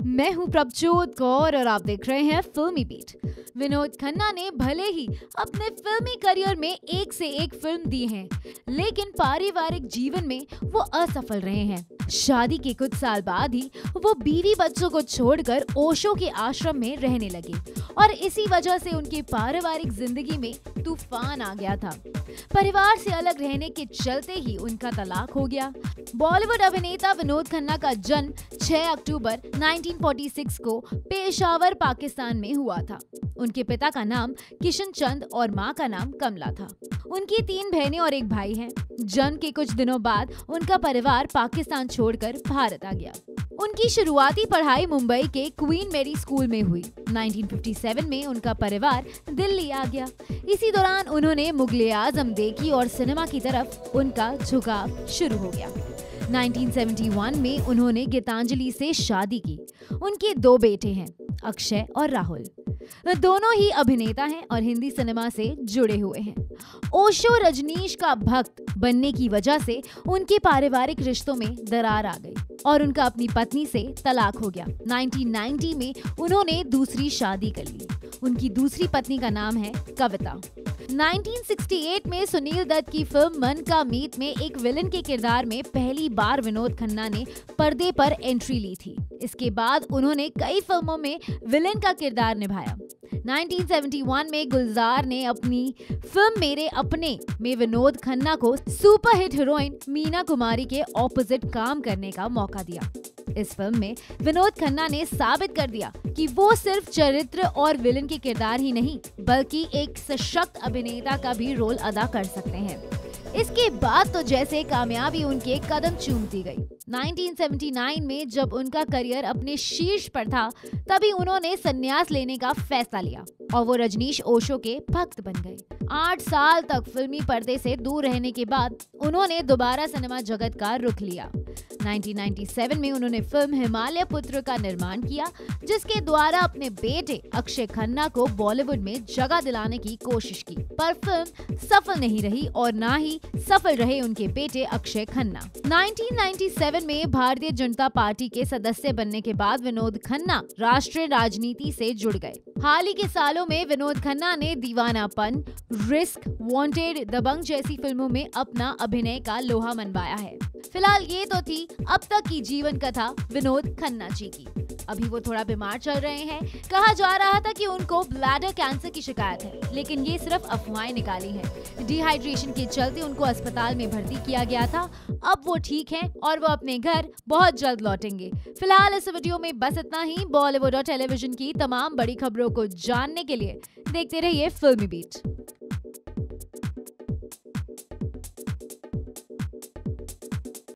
मैं हूं प्रभजोत कौर और आप देख रहे हैं फिल्मी बीट। विनोद खन्ना ने भले ही अपने फिल्मी करियर में एक से एक फिल्म दी है, लेकिन पारिवारिक जीवन में वो असफल रहे हैं। शादी के कुछ साल बाद ही वो बीवी बच्चों को छोड़कर ओशो के आश्रम में रहने लगे और इसी वजह से उनकी पारिवारिक जिंदगी में तूफान आ गया था। परिवार से अलग रहने के चलते ही उनका तलाक हो गया। बॉलीवुड अभिनेता विनोद खन्ना का जन्म 6 अक्टूबर 1946 को पेशावर, पाकिस्तान में हुआ था। उनके पिता का नाम किशन चंद और मां का नाम कमला था। उनकी 3 बहनें और एक भाई हैं। जन्म के कुछ दिनों बाद उनका परिवार पाकिस्तान छोड़कर भारत आ गया। उनकी शुरुआती पढ़ाई मुंबई के क्वीन मेरी स्कूल में हुई। 1957 में उनका परिवार दिल्ली आ गया। इसी दौरान उन्होंने मुगले आजम देखी और सिनेमा की तरफ उनका झुकाव शुरू हो गया। 1971 में उन्होंने गीतांजलि से शादी की। उनके 2 बेटे हैं, अक्षय और राहुल। दोनों ही अभिनेता हैं और हिंदी सिनेमा से जुड़े हुए हैं। ओशो रजनीश का भक्त बनने की वजह से उनके पारिवारिक रिश्तों में दरार आ गई और उनका अपनी पत्नी से तलाक हो गया। 1990 में उन्होंने दूसरी शादी कर ली। उनकी दूसरी पत्नी का नाम है कविता। 1968 में सुनील दत्त की फिल्म मन का मीत में एक विलन के किरदार में पहली बार विनोद खन्ना ने पर्दे पर एंट्री ली थी। इसके बाद उन्होंने कई फिल्मों में विलन का किरदार निभाया। 1971 में गुलजार ने अपनी फिल्म मेरे अपने में विनोद खन्ना को सुपरहिट हीरोइन मीना कुमारी के ऑपोजिट काम करने का मौका दिया। इस फिल्म में विनोद खन्ना ने साबित कर दिया कि वो सिर्फ चरित्र और विलन के किरदार ही नहीं, बल्कि एक सशक्त अभिनेता का भी रोल अदा कर सकते हैं। इसके बाद तो जैसे कामयाबी उनके कदम चूमती गई। 1979 में जब उनका करियर अपने शीर्ष पर था, तभी उन्होंने संन्यास लेने का फैसला लिया और वो रजनीश ओशो के भक्त बन गए। 8 साल तक फिल्मी पर्दे से दूर रहने के बाद उन्होंने दोबारा सिनेमा जगत का रुख लिया। 1997 में उन्होंने फिल्म हिमालय पुत्र का निर्माण किया, जिसके द्वारा अपने बेटे अक्षय खन्ना को बॉलीवुड में जगह दिलाने की कोशिश की, पर फिल्म सफल नहीं रही और ना ही सफल रहे उनके बेटे अक्षय खन्ना। 1997 में भारतीय जनता पार्टी के सदस्य बनने के बाद विनोद खन्ना राष्ट्रीय राजनीति से जुड़ गए। हाल ही के सालों में विनोद खन्ना ने दीवानापन, रिस्क, वांटेड, दबंग जैसी फिल्मों में अपना अभिनय का लोहा मनवाया है। फिलहाल ये तो थी अब तक की जीवन कथा विनोद खन्ना जी की। अभी वो थोड़ा बीमार चल रहे हैं। कहा जा रहा था कि उनको ब्लैडर कैंसर की शिकायत है, लेकिन ये सिर्फ अफवाहें निकाली हैं। डिहाइड्रेशन के चलते उनको अस्पताल में भर्ती किया गया था। अब वो ठीक हैं और वो अपने घर बहुत जल्द लौटेंगे। फिलहाल इस वीडियो में बस इतना ही। बॉलीवुड और टेलीविजन की तमाम बड़ी खबरों को जानने के लिए देखते रहिए फिल्मी बीट।